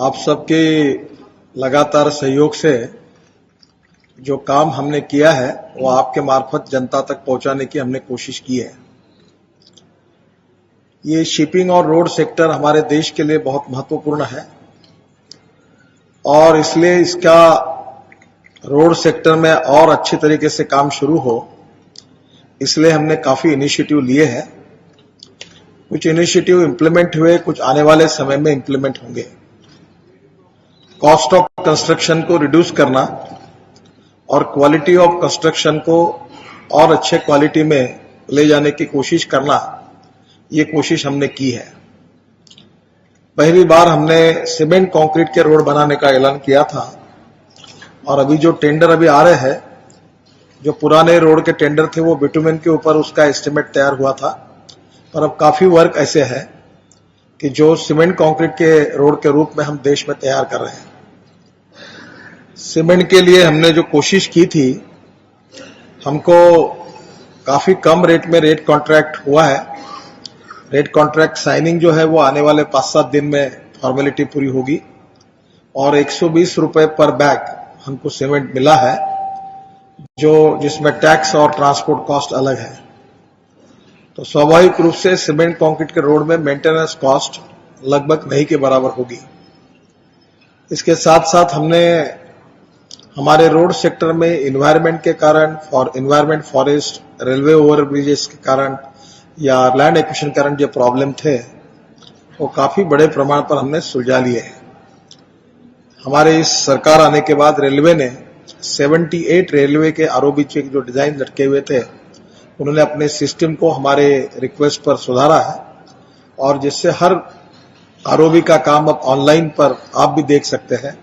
आप सबके लगातार सहयोग से जो काम हमने किया है वो आपके मार्फत जनता तक पहुंचाने की हमने कोशिश की है। ये शिपिंग और रोड सेक्टर हमारे देश के लिए बहुत महत्वपूर्ण है और इसलिए इसका रोड सेक्टर में और अच्छी तरीके से काम शुरू हो, इसलिए हमने काफी इनिशिएटिव लिए हैं। कुछ इनिशिएटिव इंप्लीमेंट हुए, कुछ आने वाले समय में इंप्लीमेंट होंगे। कॉस्ट ऑफ कंस्ट्रक्शन को रिड्यूस करना और क्वालिटी ऑफ कंस्ट्रक्शन को और अच्छे क्वालिटी में ले जाने की कोशिश करना, ये कोशिश हमने की है। पहली बार हमने सीमेंट कंक्रीट के रोड बनाने का ऐलान किया था और अभी जो टेंडर अभी आ रहे हैं, जो पुराने रोड के टेंडर थे वो बिटुमेन के ऊपर उसका एस्टिमेट तैयार हुआ था, पर अब काफी वर्क ऐसे है कि जो सीमेंट कंक्रीट के रोड के रूप में हम देश में तैयार कर रहे हैं। सीमेंट के लिए हमने जो कोशिश की थी, हमको काफी कम रेट में रेट कॉन्ट्रैक्ट हुआ है। रेट कॉन्ट्रैक्ट साइनिंग जो है वो आने वाले 5-7 दिन में फॉर्मेलिटी पूरी होगी और 120 रुपए पर बैग हमको सीमेंट मिला है, जो जिसमें टैक्स और ट्रांसपोर्ट कॉस्ट अलग है। तो स्वाभाविक रूप से सीमेंट कंक्रीट के रोड में मेंटेनेंस कॉस्ट लगभग नहीं के बराबर होगी। इसके साथ साथ हमने हमारे रोड सेक्टर में इन्वायरमेंट के कारण, इन्वायरमेंट, फॉरेस्ट, रेलवे ओवरब्रिजेस के कारण या लैंड एक्विजिशन के कारण जो प्रॉब्लम थे वो काफी बड़े प्रमाण पर हमने सुलझा लिए हैं। हमारे इस सरकार आने के बाद रेलवे ने 78 रेलवे के आरओबी के जो डिजाइन लटके हुए थे, उन्होंने अपने सिस्टम को हमारे रिक्वेस्ट पर सुधारा है और जिससे हर आरओबी का काम अब ऑनलाइन पर आप भी देख सकते हैं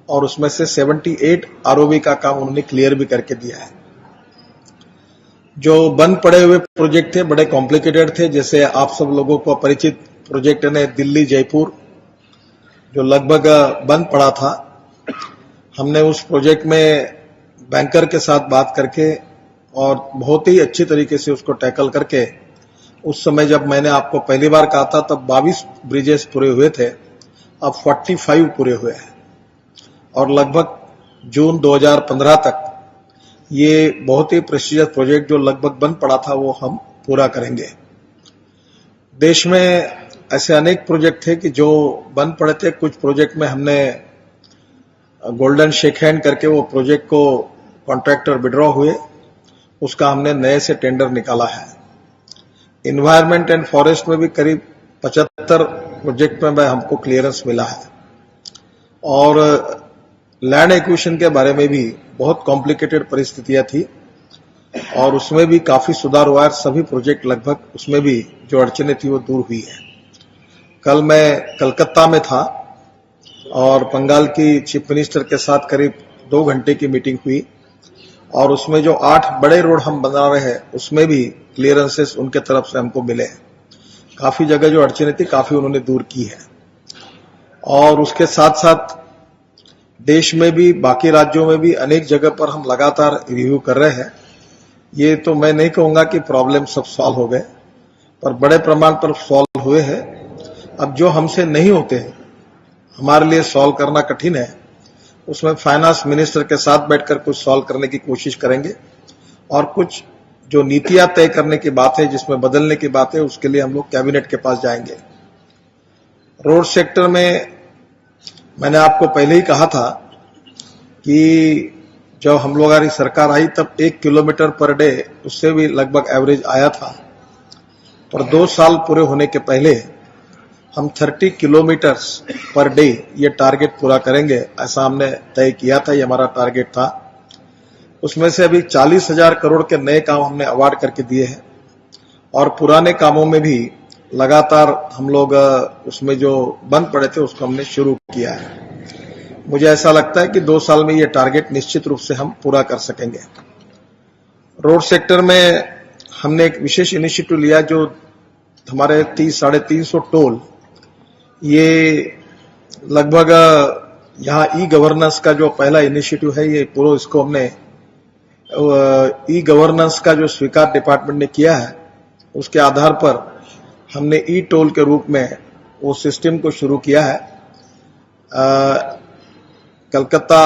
और उसमें से 78 आरओबी का काम उन्होंने क्लियर भी करके दिया है। जो बंद पड़े हुए प्रोजेक्ट थे, बड़े कॉम्प्लिकेटेड थे, जैसे आप सब लोगों को परिचित प्रोजेक्ट ने दिल्ली जयपुर जो लगभग बंद पड़ा था, हमने उस प्रोजेक्ट में बैंकर के साथ बात करके और बहुत ही अच्छी तरीके से उसको टैकल करके, उस समय जब मैंने आपको पहली बार कहा था तब 22 ब्रिजेस पूरे हुए थे, अब 45 पूरे हुए हैं और लगभग जून 2015 तक ये बहुत ही प्रेस्टिजियस प्रोजेक्ट जो लगभग बंद पड़ा था वो हम पूरा करेंगे। देश में ऐसे अनेक प्रोजेक्ट थे कि जो बंद पड़े थे। कुछ प्रोजेक्ट में हमने गोल्डन शेक हैंड करके वो प्रोजेक्ट को कॉन्ट्रैक्टर विड्रॉ हुए, उसका हमने नए से टेंडर निकाला है। इन्वायरमेंट एंड फॉरेस्ट में भी करीब 75 प्रोजेक्ट में हमको क्लियरेंस मिला है और लैंड एक्विजिशन के बारे में भी बहुत कॉम्प्लिकेटेड परिस्थितियां थी और उसमें भी काफी सुधार हुआ है। सभी प्रोजेक्ट लगभग उसमें भी जो अड़चने थी वो दूर हुई है। कल मैं कलकत्ता में था और बंगाल की चीफ मिनिस्टर के साथ करीब 2 घंटे की मीटिंग हुई और उसमें जो 8 बड़े रोड हम बना रहे हैं उसमें भी क्लियरेंसेस उनके तरफ से हमको मिले हैं। काफी जगह जो अड़चने थी काफी उन्होंने दूर की है और उसके साथ साथ देश में भी, बाकी राज्यों में भी अनेक जगह पर हम लगातार रिव्यू कर रहे हैं। ये तो मैं नहीं कहूंगा कि प्रॉब्लम सब सॉल्व हो गए, पर बड़े प्रमाण पर सॉल्व हुए हैं। अब जो हमसे नहीं होते हैं, हमारे लिए सॉल्व करना कठिन है, उसमें फाइनेंस मिनिस्टर के साथ बैठकर कुछ सॉल्व करने की कोशिश करेंगे और कुछ जो नीतियां तय करने की बात है, जिसमें बदलने की बात है, उसके लिए हम लोग कैबिनेट के पास जाएंगे। रोड सेक्टर में मैंने आपको पहले ही कहा था कि जब हम लोग हमारी सरकार आई तब 1 किलोमीटर पर डे, उससे भी लगभग एवरेज आया था, पर 2 साल पूरे होने के पहले हम 30 किलोमीटर्स पर डे ये टारगेट पूरा करेंगे, ऐसा हमने तय किया था। ये हमारा टारगेट था। उसमें से अभी 40,000 करोड़ के नए काम हमने अवार्ड करके दिए हैं और पुराने कामों में भी लगातार हम लोग उसमें जो बंद पड़े थे उसको हमने शुरू किया है। मुझे ऐसा लगता है कि 2 साल में ये टारगेट निश्चित रूप से हम पूरा कर सकेंगे। रोड सेक्टर में हमने एक विशेष इनिशिएटिव लिया, जो हमारे 350 टोल, ये लगभग यहाँ ई गवर्नेंस का जो पहला इनिशिएटिव है, ये पूरा इसको हमने ई गवर्नेंस का जो स्वीकार डिपार्टमेंट ने किया है, उसके आधार पर हमने ई टोल के रूप में वो सिस्टम को शुरू किया है। कलकत्ता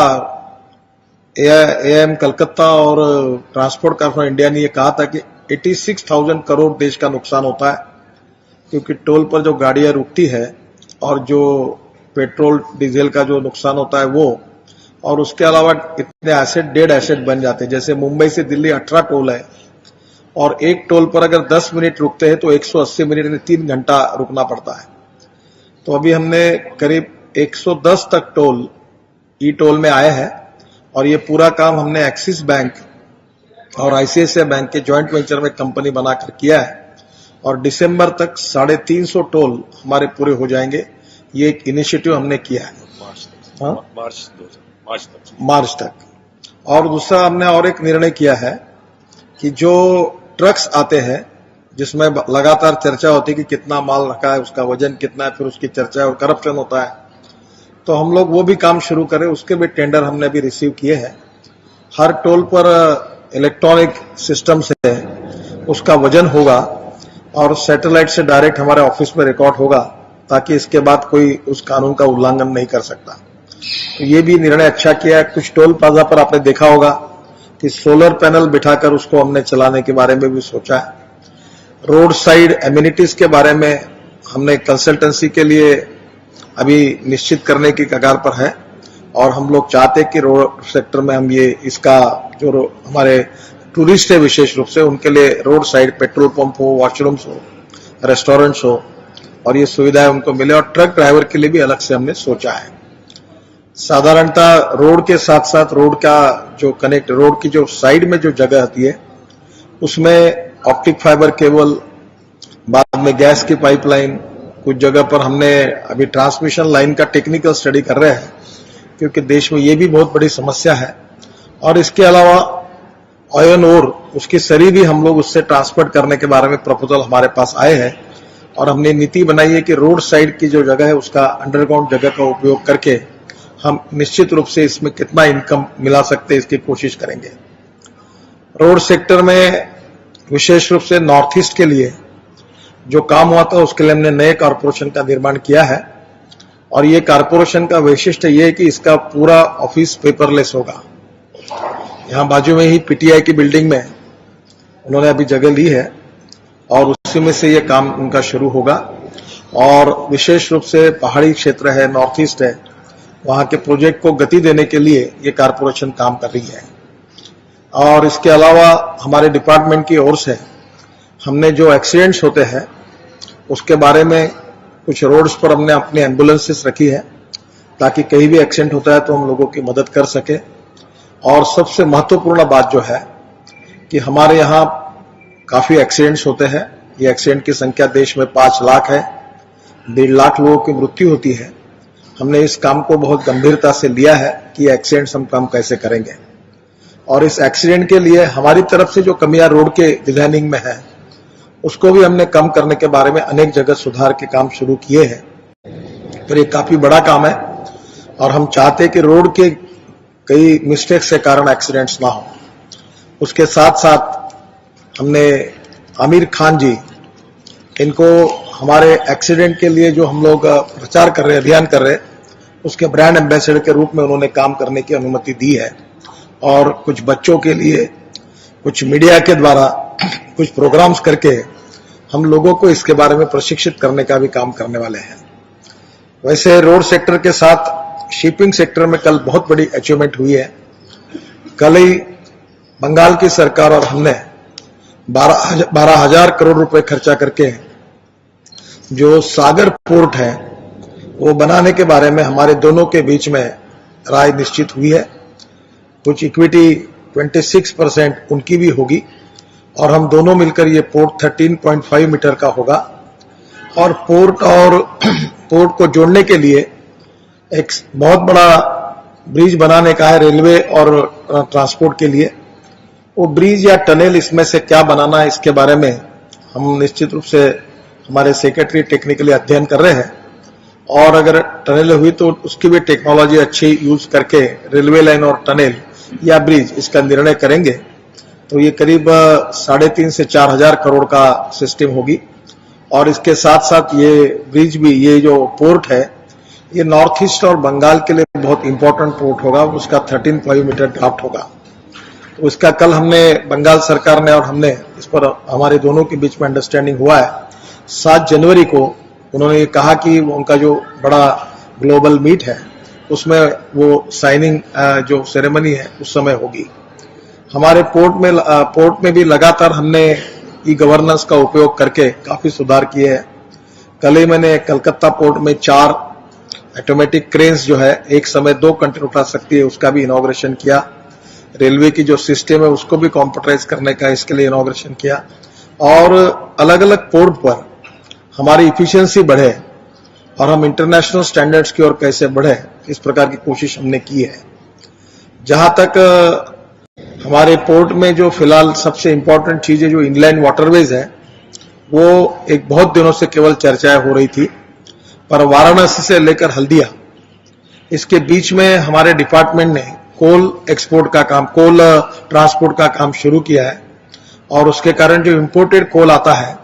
एएम कलकत्ता और ट्रांसपोर्ट कॉर्पोरेशन इंडिया ने ये कहा था कि 86,000 करोड़ देश का नुकसान होता है, क्योंकि टोल पर जो गाड़ियां रुकती है और जो पेट्रोल डीजल का जो नुकसान होता है वो, और उसके अलावा इतने एसेट डेड एसेट बन जाते हैं। जैसे मुंबई से दिल्ली 18 टोल है और एक टोल पर अगर 10 मिनट रुकते हैं तो 180 मिनट में 3 घंटा रुकना पड़ता है। तो अभी हमने करीब 110 तक टोल ई टोल में आए हैं और ये पूरा काम हमने एक्सिस बैंक और आईसीआईसीआई बैंक के जॉइंट वेंचर में कंपनी बनाकर किया है और दिसंबर तक 350 टोल हमारे पूरे हो जाएंगे। ये एक इनिशिएटिव हमने किया है मार्च तक। और दूसरा हमने और एक निर्णय किया है कि जो ट्रक्स आते हैं जिसमें लगातार चर्चा होती है कि कितना माल रखा है, उसका वजन कितना है, फिर उसकी चर्चा है और करप्शन होता है, तो हम लोग वो भी काम शुरू करें। उसके भी टेंडर हमने भी रिसीव किए हैं। हर टोल पर इलेक्ट्रॉनिक सिस्टम से उसका वजन होगा और सैटेलाइट से डायरेक्ट हमारे ऑफिस में रिकॉर्ड होगा, ताकि इसके बाद कोई उस कानून का उल्लंघन नहीं कर सकता। तो ये भी निर्णय अच्छा किया है। कुछ टोल प्लाजा पर आपने देखा होगा कि सोलर पैनल बिठाकर उसको हमने चलाने के बारे में भी सोचा है। रोड साइड एमिनिटीज के बारे में हमने कंसल्टेंसी के लिए अभी निश्चित करने की कगार पर है और हम लोग चाहते हैं कि रोड सेक्टर में हम ये इसका जो हमारे टूरिस्ट है विशेष रूप से उनके लिए रोड साइड पेट्रोल पंप हो, वॉशरूम्स हो, रेस्टोरेंट्स हो और ये सुविधाएं उनको मिले। और ट्रक ड्राइवर के लिए भी अलग से हमने सोचा है। साधारणतः रोड के साथ साथ रोड का जो कनेक्ट, रोड की जो साइड में जो जगह आती है उसमें ऑप्टिक फाइबर केबल, बाद में गैस की पाइपलाइन, कुछ जगह पर हमने अभी ट्रांसमिशन लाइन का टेक्निकल स्टडी कर रहे हैं, क्योंकि देश में ये भी बहुत बड़ी समस्या है। और इसके अलावा आयरन ओर, उसकी सरी भी हम लोग उससे ट्रांसपोर्ट करने के बारे में प्रपोजल हमारे पास आए हैं और हमने नीति बनाई है कि रोड साइड की जो जगह है उसका अंडरग्राउंड जगह का उपयोग करके हम निश्चित रूप से इसमें कितना इनकम मिला सकते हैं इसकी कोशिश करेंगे। रोड सेक्टर में विशेष रूप से नॉर्थ ईस्ट के लिए जो काम हुआ था उसके लिए हमने नए कॉर्पोरेशन का निर्माण किया है और ये कॉर्पोरेशन का वैशिष्ट्य ये है कि इसका पूरा ऑफिस पेपरलेस होगा। यहाँ बाजू में ही पीटीआई की बिल्डिंग में उन्होंने अभी जगह ली है और उसी में से ये काम उनका शुरू होगा। और विशेष रूप से पहाड़ी क्षेत्र है, नॉर्थ ईस्ट है, वहां के प्रोजेक्ट को गति देने के लिए ये कॉर्पोरेशन काम कर रही है। और इसके अलावा हमारे डिपार्टमेंट की ओर से हमने जो एक्सीडेंट्स होते हैं उसके बारे में कुछ रोड्स पर हमने अपनी एम्बुलेंसेस रखी है ताकि कहीं भी एक्सीडेंट होता है तो हम लोगों की मदद कर सके। और सबसे महत्वपूर्ण बात जो है कि हमारे यहाँ काफी एक्सीडेंट्स होते हैं। ये एक्सीडेंट की संख्या देश में 5 लाख है, 1.5 लाख लोगों की मृत्यु होती है। हमने इस काम को बहुत गंभीरता से लिया है कि एक्सीडेंट्स हम कम कैसे करेंगे और इस एक्सीडेंट के लिए हमारी तरफ से जो कमियां रोड के डिजाइनिंग में है उसको भी हमने कम करने के बारे में अनेक जगह सुधार के काम शुरू किए हैं। तो ये काफी बड़ा काम है और हम चाहते हैं कि रोड के कई मिस्टेक्स के कारण एक्सीडेंट्स ना हो। उसके साथ साथ हमने आमिर खान जी, इनको हमारे एक्सीडेंट के लिए जो हम लोग प्रचार कर रहे हैं, अभियान कर रहे हैं, उसके ब्रांड एम्बेसडर के रूप में उन्होंने काम करने की अनुमति दी है। और कुछ बच्चों के लिए कुछ मीडिया के द्वारा कुछ प्रोग्राम्स करके हम लोगों को इसके बारे में प्रशिक्षित करने का भी काम करने वाले हैं। वैसे रोड सेक्टर के साथ शिपिंग सेक्टर में कल बहुत बड़ी अचीवमेंट हुई है। कल ही बंगाल की सरकार और हमने 12,000 करोड़ रुपए खर्चा करके जो सागर पोर्ट है वो बनाने के बारे में हमारे दोनों के बीच में राय निश्चित हुई है। कुछ इक्विटी 26% उनकी भी होगी और हम दोनों मिलकर ये पोर्ट 13.5 मीटर का होगा। और पोर्ट को जोड़ने के लिए एक बहुत बड़ा ब्रिज बनाने का है रेलवे और ट्रांसपोर्ट के लिए। वो ब्रिज या टनल इसमें से क्या बनाना है इसके बारे में हम निश्चित रूप से हमारे सेक्रेटरी टेक्निकली अध्ययन कर रहे हैं और अगर टनल हुई तो उसकी भी टेक्नोलॉजी अच्छी यूज करके रेलवे लाइन और टनल या ब्रिज इसका निर्णय करेंगे। तो ये करीब 3.5 से 4,000 करोड़ का सिस्टम होगी। और इसके साथ साथ ये ब्रिज भी, ये जो पोर्ट है ये नॉर्थ ईस्ट और बंगाल के लिए बहुत इंपॉर्टेंट पोर्ट होगा, उसका 13.5 मीटर ड्राफ्ट होगा। तो इसका कल हमने बंगाल सरकार ने और हमने इस पर हमारे दोनों के बीच में अंडरस्टैंडिंग हुआ है। 7 जनवरी को उन्होंने ये कहा कि उनका जो बड़ा ग्लोबल मीट है उसमें वो साइनिंग जो सेरेमनी है उस समय होगी। हमारे पोर्ट में भी लगातार हमने ई गवर्नेंस का उपयोग करके काफी सुधार किए हैं। कल ही मैंने कलकत्ता पोर्ट में 4 ऑटोमेटिक क्रेन्स जो है एक समय 2 कंटेनर उठा सकती है, उसका भी इनॉग्रेशन किया। रेलवे की जो सिस्टम है उसको भी कंप्यूटराइज करने का इसके लिए इनॉग्रेशन किया। और अलग अलग पोर्ट पर हमारी इफिशियंसी बढ़े और हम इंटरनेशनल स्टैंडर्ड्स की ओर कैसे बढ़े, इस प्रकार की कोशिश हमने की है। जहां तक हमारे पोर्ट में जो फिलहाल सबसे इंपॉर्टेंट चीज है, जो इनलैंड वाटरवेज है, वो एक बहुत दिनों से केवल चर्चाएं हो रही थी, पर वाराणसी से लेकर हल्दिया इसके बीच में हमारे डिपार्टमेंट ने कोल एक्सपोर्ट का काम, कोल ट्रांसपोर्ट का काम शुरू किया है। और उसके कारण जो इंपोर्टेड कोल आता है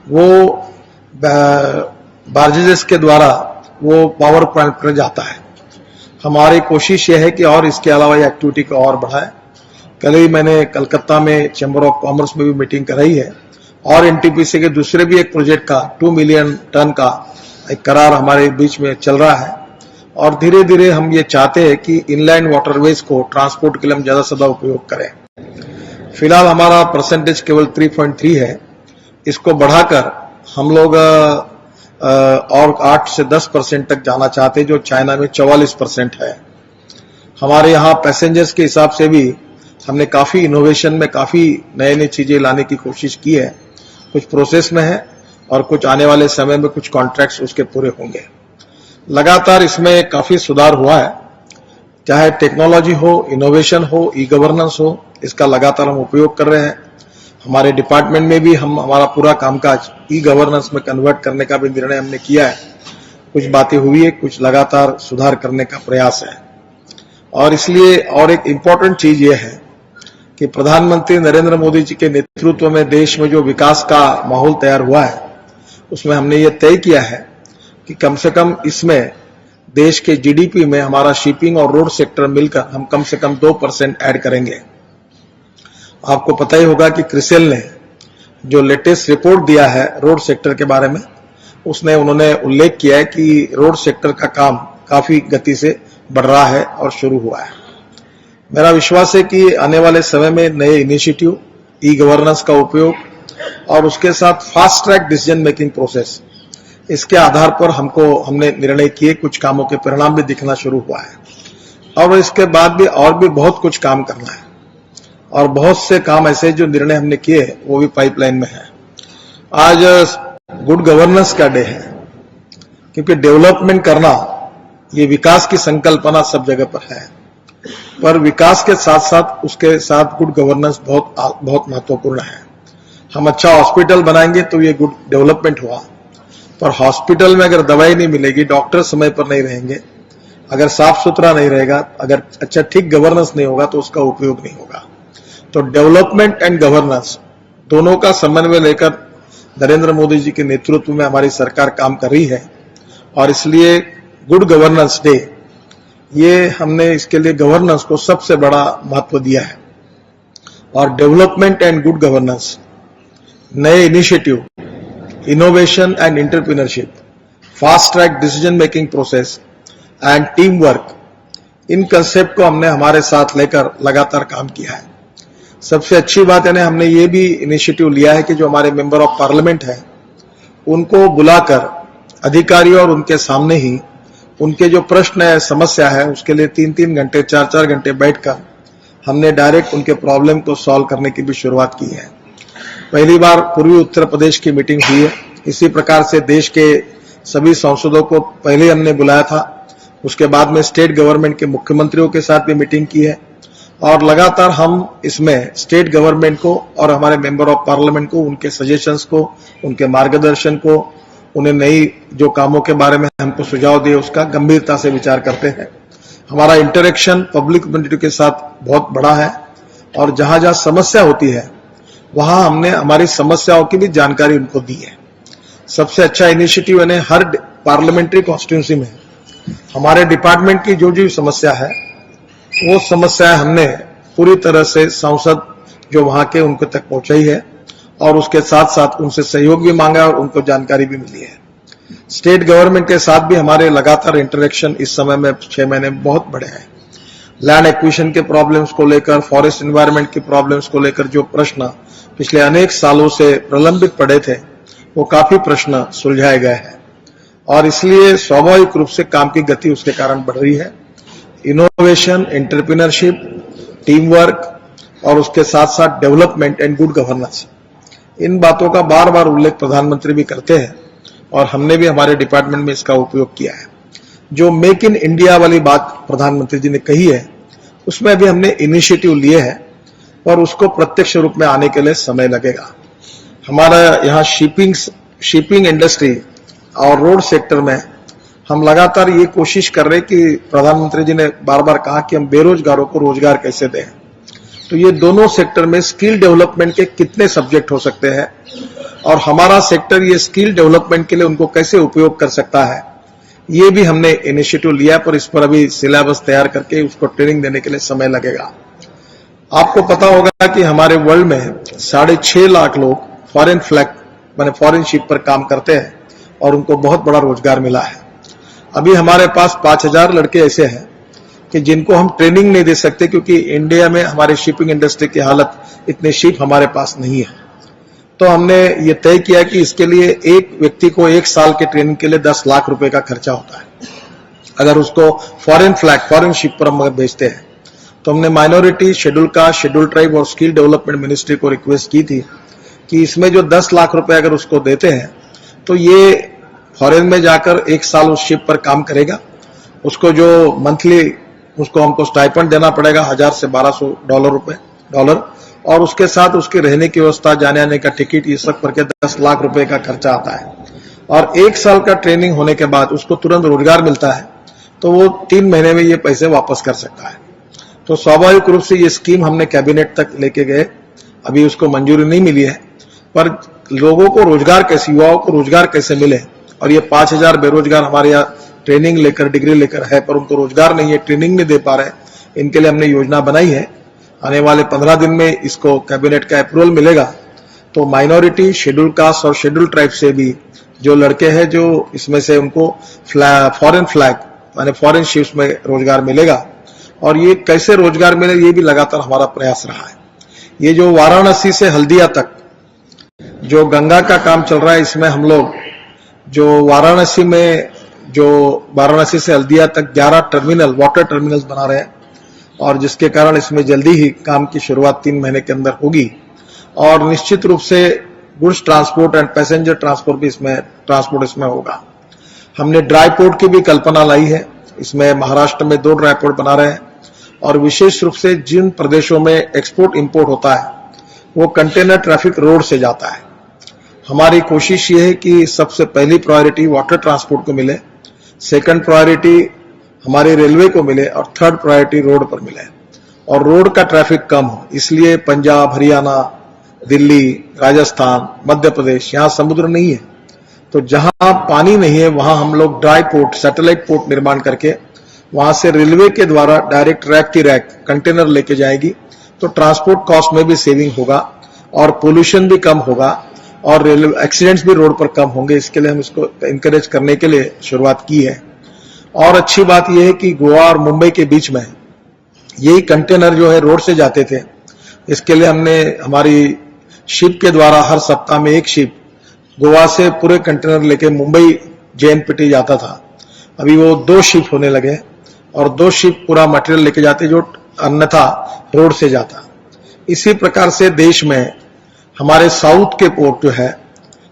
वो बार्जेस के द्वारा वो पावर प्लांट पर जाता है। हमारी कोशिश यह है कि और इसके अलावा ये एक्टिविटी को और बढ़ाए। कल ही मैंने कलकत्ता में चैम्बर ऑफ कॉमर्स में भी मीटिंग कराई है और एनटीपीसी के दूसरे भी एक प्रोजेक्ट का 2 मिलियन टन का एक करार हमारे बीच में चल रहा है। और धीरे धीरे हम ये चाहते हैं कि इनलैंड वाटरवेज को ट्रांसपोर्ट के लिए हम ज्यादा से ज्यादा उपयोग करें। फिलहाल हमारा परसेंटेज केवल 3.3 है, इसको बढ़ाकर हम लोग और 8 से 10% तक जाना चाहते हैं, जो चाइना में 44% है। हमारे यहाँ पैसेंजर्स के हिसाब से भी हमने काफी इनोवेशन में काफी नई नई चीजें लाने की कोशिश की है। कुछ प्रोसेस में है और कुछ आने वाले समय में कुछ कॉन्ट्रैक्ट्स उसके पूरे होंगे। लगातार इसमें काफी सुधार हुआ है, चाहे टेक्नोलॉजी हो, इनोवेशन हो, ई गवर्नेंस हो, इसका लगातार हम उपयोग कर रहे हैं। हमारे डिपार्टमेंट में भी हम हमारा पूरा कामकाज ई गवर्नेंस में कन्वर्ट करने का भी निर्णय हमने किया है। कुछ बातें हुई है, कुछ लगातार सुधार करने का प्रयास है। और इसलिए और एक इम्पोर्टेंट चीज ये है कि प्रधानमंत्री नरेंद्र मोदी जी के नेतृत्व में देश में जो विकास का माहौल तैयार हुआ है, उसमें हमने ये तय किया है कि कम से कम इसमें देश के जीडीपी में हमारा शिपिंग और रोड सेक्टर मिलकर हम कम से कम 2% ऐड करेंगे। आपको पता ही होगा कि क्रिसेल ने जो लेटेस्ट रिपोर्ट दिया है रोड सेक्टर के बारे में, उसने उन्होंने उल्लेख किया है कि रोड सेक्टर का काम काफी गति से बढ़ रहा है और शुरू हुआ है। मेरा विश्वास है कि आने वाले समय में नए इनिशिएटिव, ई गवर्नेंस का उपयोग और उसके साथ fast track decision making process, इसके आधार पर हमने निर्णय किए। कुछ कामों के परिणाम भी दिखना शुरू हुआ है और इसके बाद भी और भी बहुत कुछ काम करना है और बहुत से काम ऐसे जो निर्णय हमने किए वो भी पाइपलाइन में है। आज गुड गवर्नेंस का डे है, क्योंकि डेवलपमेंट करना ये विकास की संकल्पना सब जगह पर है, पर विकास के साथ साथ उसके साथ गुड गवर्नेंस बहुत महत्वपूर्ण है। हम अच्छा हॉस्पिटल बनाएंगे तो ये गुड डेवलपमेंट हुआ, पर हॉस्पिटल में अगर दवाई नहीं मिलेगी, डॉक्टर समय पर नहीं रहेंगे, अगर साफ सुथरा नहीं रहेगा, अगर अच्छा ठीक गवर्नेंस नहीं होगा तो उसका उपयोग नहीं होगा। तो डेवलपमेंट एंड गवर्नेंस दोनों का समन्वय लेकर नरेंद्र मोदी जी के नेतृत्व में हमारी सरकार काम कर रही है और इसलिए गुड गवर्नेंस डे, ये हमने इसके लिए गवर्नेंस को सबसे बड़ा महत्व दिया है। और डेवलपमेंट एंड गुड गवर्नेंस, नए initiative, innovation and entrepreneurship, fast track decision making process and team work, in concept को हमने हमारे साथ लेकर लगातार काम किया है। सबसे अच्छी बात है, हमने ये भी इनिशिएटिव लिया है कि जो हमारे मेंबर ऑफ पार्लियामेंट है उनको बुलाकर अधिकारियों और उनके सामने ही उनके जो प्रश्न है, समस्या है, उसके लिए 3-3 घंटे 4-4 घंटे बैठकर हमने डायरेक्ट उनके प्रॉब्लम को सॉल्व करने की भी शुरुआत की है। पहली बार पूर्वी उत्तर प्रदेश की मीटिंग हुई है। इसी प्रकार से देश के सभी सांसदों को पहले हमने बुलाया था, उसके बाद में स्टेट गवर्नमेंट के मुख्यमंत्रियों के साथ भी मीटिंग की है और लगातार हम इसमें स्टेट गवर्नमेंट को और हमारे मेंबर ऑफ पार्लियामेंट को, उनके सजेशंस को, उनके मार्गदर्शन को, उन्हें नई जो कामों के बारे में हमको सुझाव दिए उसका गंभीरता से विचार करते हैं। हमारा इंटरेक्शन पब्लिक कम्युनिटी के साथ बहुत बड़ा है और जहां जहां समस्या होती है वहां हमने हमारी समस्याओं की भी जानकारी उनको दी है। सबसे अच्छा इनिशिएटिव हर पार्लियामेंट्री कॉन्स्टिट्यूंसी में हमारे डिपार्टमेंट की जो जो समस्या है वो समस्या हमने पूरी तरह से सांसद जो वहां के उनके तक पहुंचाई है और उसके साथ साथ उनसे सहयोग भी मांगा और उनको जानकारी भी मिली है। स्टेट गवर्नमेंट के साथ भी हमारे लगातार इंटरेक्शन इस समय में 6 महीने में बहुत बड़े हैं। लैंड एक्विजिशन के प्रॉब्लम्स को लेकर, फॉरेस्ट एनवायरनमेंट की प्रॉब्लम्स को लेकर जो प्रश्न पिछले अनेक सालों से प्रलंबित पड़े थे वो काफी प्रश्न सुलझाए गए हैं और इसलिए स्वाभाविक रूप से काम की गति उसके कारण बढ़ रही है। इनोवेशन, एंटरप्रेन्योरशिप, टीम वर्क और उसके साथ साथ डेवलपमेंट एंड गुड गवर्नेंस, इन बातों का बार बार उल्लेख प्रधानमंत्री भी करते हैं और हमने भी हमारे डिपार्टमेंट में इसका उपयोग किया है। जो मेक इन इंडिया वाली बात प्रधानमंत्री जी ने कही है उसमें भी हमने इनिशिएटिव लिए हैं और उसको प्रत्यक्ष रूप में आने के लिए समय लगेगा। हमारा यहाँ शिपिंग इंडस्ट्री और रोड सेक्टर में हम लगातार ये कोशिश कर रहे हैं कि प्रधानमंत्री जी ने बार बार कहा कि हम बेरोजगारों को रोजगार कैसे दें, तो ये दोनों सेक्टर में स्किल डेवलपमेंट के कितने सब्जेक्ट हो सकते हैं और हमारा सेक्टर ये स्किल डेवलपमेंट के लिए उनको कैसे उपयोग कर सकता है, ये भी हमने इनिशिएटिव लिया पर इस पर अभी सिलेबस तैयार करके उसको ट्रेनिंग देने के लिए समय लगेगा। आपको पता होगा कि हमारे वर्ल्ड में 6.5 लाख लोग फॉरेन फ्लैग माने फॉरेन शिप पर काम करते हैं और उनको बहुत बड़ा रोजगार मिला है। अभी हमारे पास 5000 लड़के ऐसे हैं कि जिनको हम ट्रेनिंग नहीं दे सकते क्योंकि इंडिया में हमारे शिपिंग इंडस्ट्री की हालत, इतने शिप हमारे पास नहीं है। तो हमने ये तय किया कि इसके लिए एक व्यक्ति को 1 साल के ट्रेनिंग के लिए 10 लाख रुपए का खर्चा होता है अगर उसको फॉरेन शिप पर हम भेजते हैं। तो हमने minority, schedule caste, schedule tribe और स्किल डेवलपमेंट मिनिस्ट्री को रिक्वेस्ट की थी कि इसमें जो 10 लाख रुपए अगर उसको देते हैं तो ये फॉरेन में जाकर 1 साल उस शिप पर काम करेगा। उसको जो मंथली उसको हमको स्टाइपेंड देना पड़ेगा $1000 से $1200 और उसके साथ उसके रहने की व्यवस्था, जाने आने का टिकट, ये सब करके 10 लाख रुपए का खर्चा आता है और 1 साल का ट्रेनिंग होने के बाद उसको तुरंत रोजगार मिलता है तो वो 3 महीने में ये पैसे वापस कर सकता है। तो स्वाभाविक रूप से ये स्कीम हमने कैबिनेट तक लेके गए, अभी उसको मंजूरी नहीं मिली है, पर लोगों को रोजगार कैसे, युवाओं को रोजगार कैसे मिले और ये 5000 बेरोजगार हमारे यहाँ ट्रेनिंग लेकर, डिग्री लेकर है पर उनको रोजगार नहीं है, ट्रेनिंग नहीं दे पा रहे, इनके लिए हमने योजना बनाई है। आने वाले 15 दिन में इसको कैबिनेट का अप्रूवल मिलेगा तो माइनॉरिटी, शेड्यूल कास्ट और शेड्यूल ट्राइब से भी जो लड़के हैं जो इसमें से उनको फॉरेन फ्लैग माने फॉरेन शिप्स में रोजगार मिलेगा और ये कैसे रोजगार मिले ये भी लगातार हमारा प्रयास रहा है। ये जो वाराणसी से हल्दिया तक जो गंगा का काम चल रहा है, इसमें हम लोग जो वाराणसी से हल्दिया तक 11 टर्मिनल, वाटर टर्मिनल्स बना रहे हैं और जिसके कारण इसमें जल्दी ही काम की शुरुआत 3 महीने के अंदर होगी और निश्चित रूप से goods transport and passenger transport इसमें होगा। हमने ड्राई पोर्ट की भी कल्पना लाई है, इसमें महाराष्ट्र में 2 ड्राई पोर्ट बना रहे हैं और विशेष रूप से जिन प्रदेशों में एक्सपोर्ट इंपोर्ट होता है वो कंटेनर ट्रैफिक रोड से जाता है। हमारी कोशिश ये है कि सबसे पहली प्रायोरिटी वाटर ट्रांसपोर्ट को मिले, सेकंड प्रायोरिटी हमारी रेलवे को मिले और थर्ड प्रायोरिटी रोड पर मिले और रोड का ट्रैफिक कम हो। इसलिए पंजाब, हरियाणा, दिल्ली, राजस्थान, मध्य प्रदेश, यहाँ समुद्र नहीं है तो जहां पानी नहीं है वहां हम लोग ड्राई पोर्ट, सैटेलाइट पोर्ट निर्माण करके वहां से रेलवे के द्वारा डायरेक्ट रैक की रैक कंटेनर लेके जाएगी तो ट्रांसपोर्ट कॉस्ट में भी सेविंग होगा और पोल्यूशन भी कम होगा और रेलवे एक्सीडेंट्स भी रोड पर कम होंगे। इसके लिए हम इसको इंकरेज करने के लिए शुरुआत की है। और अच्छी बात यह है कि गोवा और मुंबई के बीच में यही कंटेनर जो है रोड से जाते थे, इसके लिए हमने हमारी शिप के द्वारा हर सप्ताह में 1 शिप गोवा से पूरे कंटेनर लेके मुंबई JNPT जाता था, अभी वो 2 शिप होने लगे और 2 शिप पूरा मटेरियल लेके जाते जो अन्यथा रोड से जाता। इसी प्रकार से देश में हमारे साउथ के पोर्ट जो है,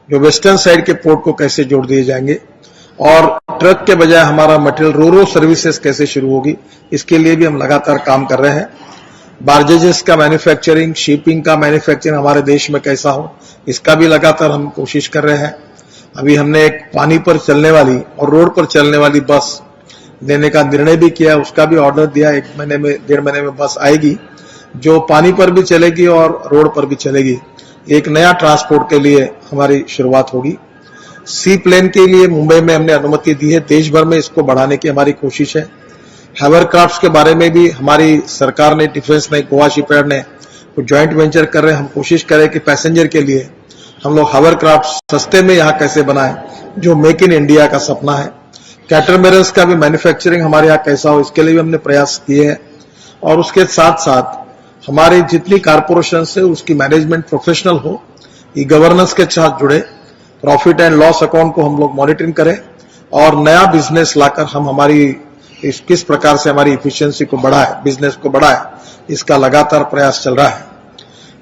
जो वेस्टर्न साइड के पोर्ट को कैसे जोड़ दिए जाएंगे और ट्रक के बजाय हमारा मटेरियल रोरो सर्विसेज कैसे शुरू होगी, इसके लिए भी हम लगातार काम कर रहे हैं। बार्जेजेस का मैन्युफैक्चरिंग, शिपिंग का मैन्युफैक्चरिंग हमारे देश में कैसा हो, इसका भी लगातार हम कोशिश कर रहे हैं। अभी हमने एक पानी पर चलने वाली और रोड पर चलने वाली बस देने का निर्णय भी किया, उसका भी ऑर्डर दिया। 1 महीने में 1.5 महीने में बस आएगी जो पानी पर भी चलेगी और रोड पर भी चलेगी। एक नया ट्रांसपोर्ट के लिए हमारी शुरुआत होगी। सी प्लेन के लिए मुंबई में हमने अनुमति दी है, देश भर में इसको बढ़ाने की हमारी कोशिश है। हावरक्राफ्ट के बारे में भी हमारी सरकार ने, डिफेंस ने, गोवा शिपयार्ड ने ज्वाइंट वेंचर कर रहे हैं। हम कोशिश करें कि पैसेंजर के लिए हम लोग हावरक्राफ्ट सस्ते में यहाँ कैसे बनाएं, जो मेक इन इंडिया का सपना है। कैटरमैरन्स का भी मैन्युफैक्चरिंग हमारे यहाँ कैसा हो, इसके लिए भी हमने प्रयास किए हैं। और उसके साथ साथ हमारी जितनी कारपोरेशन है उसकी मैनेजमेंट प्रोफेशनल हो, ई गवर्नेंस के साथ जुड़े, प्रॉफिट एंड लॉस अकाउंट को हम लोग मॉनिटरिंग करें और नया बिजनेस लाकर हम हमारी किस प्रकार से हमारी इफिशियंसी को बढ़ाए, बिजनेस को बढ़ाए, इसका लगातार प्रयास चल रहा है।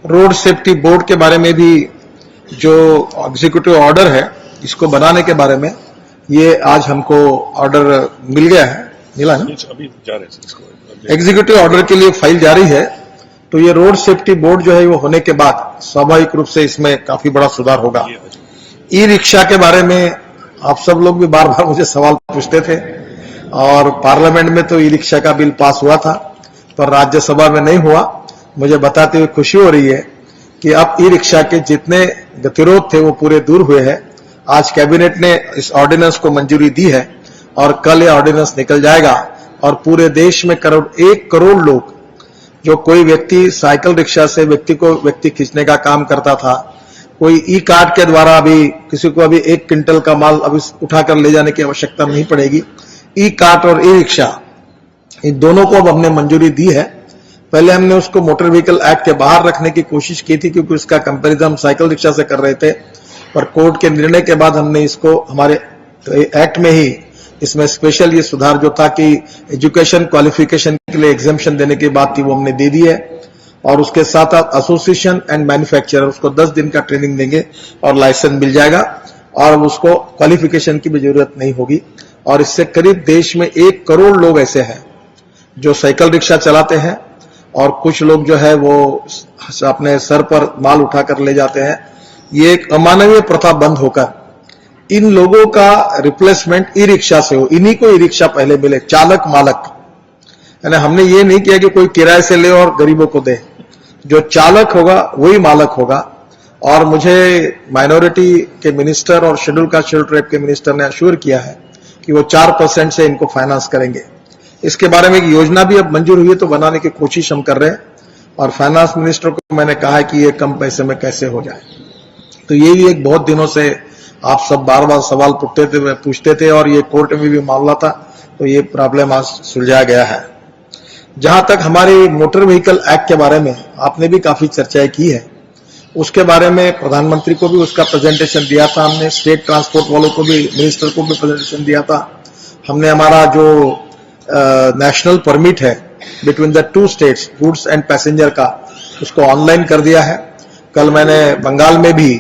रोड सेफ्टी बोर्ड के बारे में भी जो एग्जीक्यूटिव ऑर्डर है, इसको बनाने के बारे में ये आज हमको ऑर्डर मिल गया है, मिला है, अभी जा रहे हैं। एग्जीक्यूटिव ऑर्डर के लिए फाइल जारी है। तो ये रोड सेफ्टी बोर्ड जो है वो होने के बाद स्वाभाविक रूप से इसमें काफी बड़ा सुधार होगा। ई रिक्शा के बारे में आप सब लोग भी बार बार मुझे सवाल पूछते थे और पार्लियामेंट में तो ई रिक्शा का बिल पास हुआ था पर राज्यसभा में नहीं हुआ। मुझे बताते हुए खुशी हो रही है कि अब ई रिक्शा के जितने गतिरोध थे वो पूरे दूर हुए हैं। आज कैबिनेट ने इस ऑर्डिनेंस को मंजूरी दी है और कल ये ऑर्डिनेंस निकल जाएगा और पूरे देश में करीब 1 करोड़ लोग, जो कोई व्यक्ति साइकिल रिक्शा से व्यक्ति को व्यक्ति खींचने का काम करता था, कोई ई कार्ट के द्वारा अभी किसी को अभी 1 क्विंटल का माल अभी उठाकर ले जाने की आवश्यकता नहीं पड़ेगी। ई कार्ट और ई रिक्शा इन दोनों को अब हमने मंजूरी दी है। पहले हमने उसको मोटर व्हीकल एक्ट के बाहर रखने की कोशिश की थी क्योंकि उसका कंपैरिजन हम साइकिल रिक्शा से कर रहे थे, पर कोर्ट के निर्णय के बाद हमने इसको हमारे एक्ट में ही इसमें स्पेशल ये सुधार जो था कि एजुकेशन क्वालिफिकेशन के लिए एग्जेम्पशन देने की बात थी वो हमने दे दी है। और उसके साथ साथ एसोसिएशन एंड मैन्युफैक्चरर उसको 10 दिन का ट्रेनिंग देंगे और लाइसेंस मिल जाएगा और उसको क्वालिफिकेशन की भी जरूरत नहीं होगी। और इससे करीब देश में 1 करोड़ लोग ऐसे हैं जो साइकिल रिक्शा चलाते हैं और कुछ लोग जो है वो अपने सर पर माल उठाकर ले जाते हैं। ये एक अमानवीय प्रथा बंद होकर इन लोगों का रिप्लेसमेंट ई रिक्शा से हो। इन्हीं को ई रिक्शा पहले मिले, चालक मालक, यानी हमने ये नहीं किया कि कोई किराए से ले और गरीबों को दे। जो चालक होगा वही मालक होगा। और मुझे माइनॉरिटी के मिनिस्टर और शेड्यूल कास्ट शेड्यूल ट्राइब के मिनिस्टर ने अश्योर किया है कि वो 4% से इनको फाइनेंस करेंगे। इसके बारे में एक योजना भी अब मंजूर हुई है, तो बनाने की कोशिश हम कर रहे हैं और फाइनेंस मिनिस्टर को मैंने कहा है कि ये कम पैसे में कैसे हो जाए। तो ये भी एक बहुत दिनों से आप सब बार बार सवाल पूछते थे और ये कोर्ट में भी मामला था, तो ये प्रॉब्लम आज सुलझाया गया है। जहां तक हमारे मोटर व्हीकल एक्ट के बारे में आपने भी काफी चर्चाएं की है, उसके बारे में प्रधानमंत्री को भी उसका प्रेजेंटेशन दिया था हमने, स्टेट ट्रांसपोर्ट वालों को भी, मिनिस्टर को भी प्रेजेंटेशन दिया था हमने। हमारा जो नेशनल परमिट है between the 2 states goods and passenger का, उसको ऑनलाइन कर दिया है। कल मैंने बंगाल में भी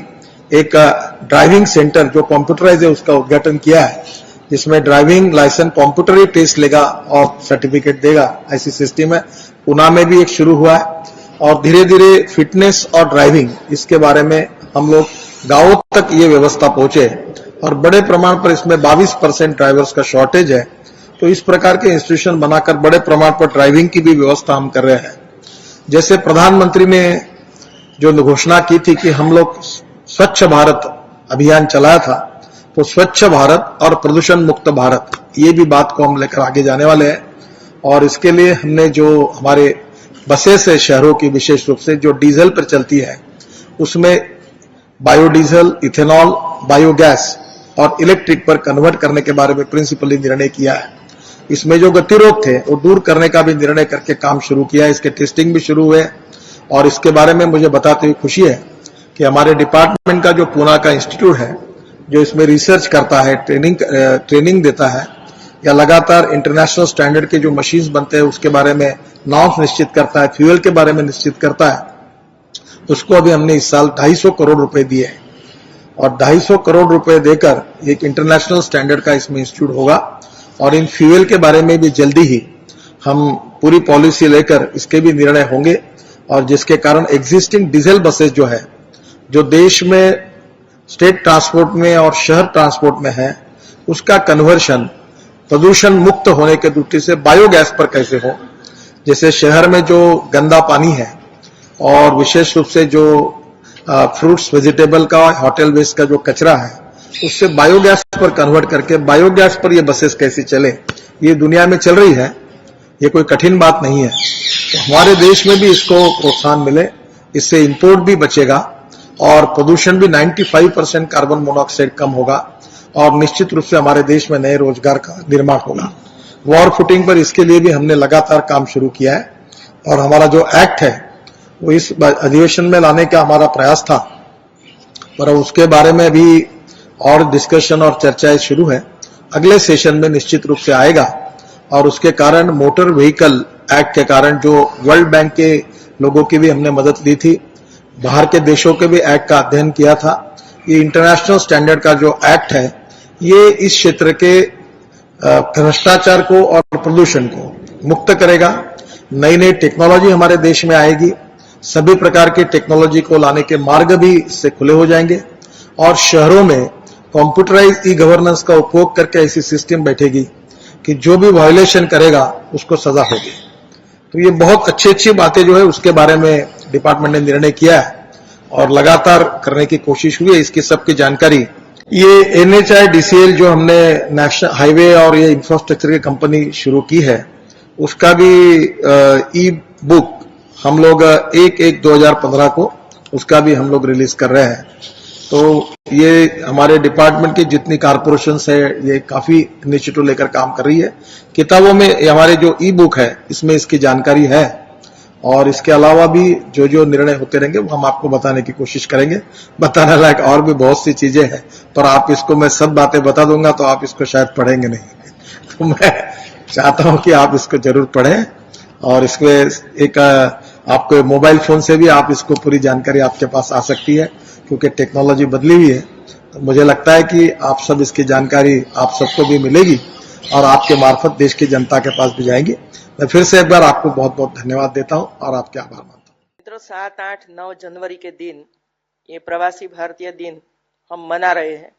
एक ड्राइविंग सेंटर जो कंप्यूटराइज है उसका उद्घाटन किया है, जिसमें ड्राइविंग लाइसेंस कंप्यूटरी टेस्ट लेगा और सर्टिफिकेट देगा, ऐसी सिस्टम है। पुणे में भी एक शुरू हुआ है और धीरे धीरे फिटनेस और ड्राइविंग इसके बारे में हम लोग गांवों तक ये व्यवस्था पहुंचे और बड़े प्रमाण पर इसमें 22% ड्राइवर्स का शॉर्टेज है। तो इस प्रकार के इंस्टीट्यूशन बनाकर बड़े प्रमाण पर ड्राइविंग की भी व्यवस्था हम कर रहे हैं। जैसे प्रधानमंत्री ने जो घोषणा की थी कि हम लोग स्वच्छ भारत अभियान चलाया था, तो स्वच्छ भारत और प्रदूषण मुक्त भारत, ये भी बात को हम लेकर आगे जाने वाले हैं। और इसके लिए हमने जो हमारे बसेस है शहरों की, विशेष रूप से जो डीजल पर चलती है, उसमें बायोडीजल, इथेनॉल, बायोगैस और इलेक्ट्रिक पर कन्वर्ट करने के बारे में प्रिंसिपली निर्णय किया है। इसमें जो गतिरोध थे वो दूर करने का भी निर्णय करके काम शुरू किया है। इसके टेस्टिंग भी शुरू हुए और इसके बारे में मुझे बताते हुए खुशी है कि हमारे डिपार्टमेंट का जो पुणे का इंस्टीट्यूट है, जो इसमें रिसर्च करता है, ट्रेनिंग देता है या लगातार इंटरनेशनल स्टैंडर्ड के जो मशीन्स बनते हैं उसके बारे में नॉर्म्स निश्चित करता है, फ्यूल के बारे में निश्चित करता है, उसको अभी हमने इस साल 250 करोड़ रुपए दिए हैं। और 250 करोड़ रुपए देकर एक इंटरनेशनल स्टैंडर्ड का इसमें इंस्टीट्यूट होगा। और इन फ्यूल के बारे में भी जल्दी ही हम पूरी पॉलिसी लेकर इसके भी निर्णय होंगे और जिसके कारण एग्जिस्टिंग डीजल बसेस जो है, जो देश में स्टेट ट्रांसपोर्ट में और शहर ट्रांसपोर्ट में है, उसका कन्वर्शन प्रदूषण मुक्त होने के दृष्टि से बायोगैस पर कैसे हो। जैसे शहर में जो गंदा पानी है और विशेष रूप से जो फ्रूट्स वेजिटेबल का, होटल वेस्ट का जो कचरा है, उससे बायोगैस पर कन्वर्ट करके बायोगैस पर ये बसेस कैसी चले, ये दुनिया में चल रही है, ये कोई कठिन बात नहीं है। तो हमारे देश में भी इसको प्रोत्साहन मिले, इससे इंपोर्ट भी बचेगा और प्रदूषण भी 95% कार्बन मोनोऑक्साइड कम होगा और निश्चित रूप से हमारे देश में नए रोजगार का निर्माण होगा। वॉर फुटिंग पर इसके लिए भी हमने लगातार काम शुरू किया है और हमारा जो एक्ट है वो इस अधिवेशन में लाने का हमारा प्रयास था, पर उसके बारे में भी और डिस्कशन और चर्चाएं शुरू है। अगले सेशन में निश्चित रूप से आएगा और उसके कारण मोटर व्हीकल एक्ट के कारण जो वर्ल्ड बैंक के लोगों की भी हमने मदद ली थी, बाहर के देशों के भी एक्ट का अध्ययन किया था। ये इंटरनेशनल स्टैंडर्ड का जो एक्ट है ये इस क्षेत्र के भ्रष्टाचार को और प्रदूषण को मुक्त करेगा। नई नई टेक्नोलॉजी हमारे देश में आएगी, सभी प्रकार की टेक्नोलॉजी को लाने के मार्ग भी इससे खुले हो जाएंगे और शहरों में कंप्यूटराइज ई गवर्नेंस का उपयोग करके ऐसी सिस्टम बैठेगी कि जो भी वायलेशन करेगा उसको सजा होगी। तो ये बहुत अच्छी बातें जो है उसके बारे में डिपार्टमेंट ने निर्णय किया है और लगातार करने की कोशिश हुई है। इसकी सबकी जानकारी ये NHIDCL जो हमने नेशनल हाईवे और ये इंफ्रास्ट्रक्चर की कंपनी शुरू की है, उसका भी ई बुक हम लोग 1/1/2015 को उसका भी हम लोग रिलीज कर रहे हैं। तो ये हमारे डिपार्टमेंट की जितनी कॉर्पोरेशंस है ये काफी इनिशिएटिव लेकर काम कर रही है। किताबों में हमारे जो ई बुक है इसमें इसकी जानकारी है और इसके अलावा भी जो जो निर्णय होते रहेंगे वो हम आपको बताने की कोशिश करेंगे। बताने लायक और भी बहुत सी चीजें हैं, पर आप इसको मैं सब बातें बता दूंगा तो आप इसको शायद पढ़ेंगे नहीं। तो मैं चाहता हूं कि आप इसको जरूर पढ़ें और इसमें एक आपको मोबाइल फोन से भी आप इसको पूरी जानकारी आपके पास आ सकती है, क्योंकि टेक्नोलॉजी बदली हुई है। तो मुझे लगता है कि आप सब इसकी जानकारी आप सबको भी मिलेगी और आपके मार्फत देश की जनता के पास भी जाएंगी। मैं फिर से एक बार आपको बहुत बहुत धन्यवाद देता हूं और आपके आभार मानता हूं। मित्रों, 7, 8, 9 जनवरी के दिन ये प्रवासी भारतीय दिन हम मना रहे हैं।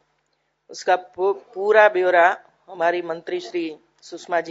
उसका पूरा ब्यौरा हमारी मंत्री श्री सुषमा जी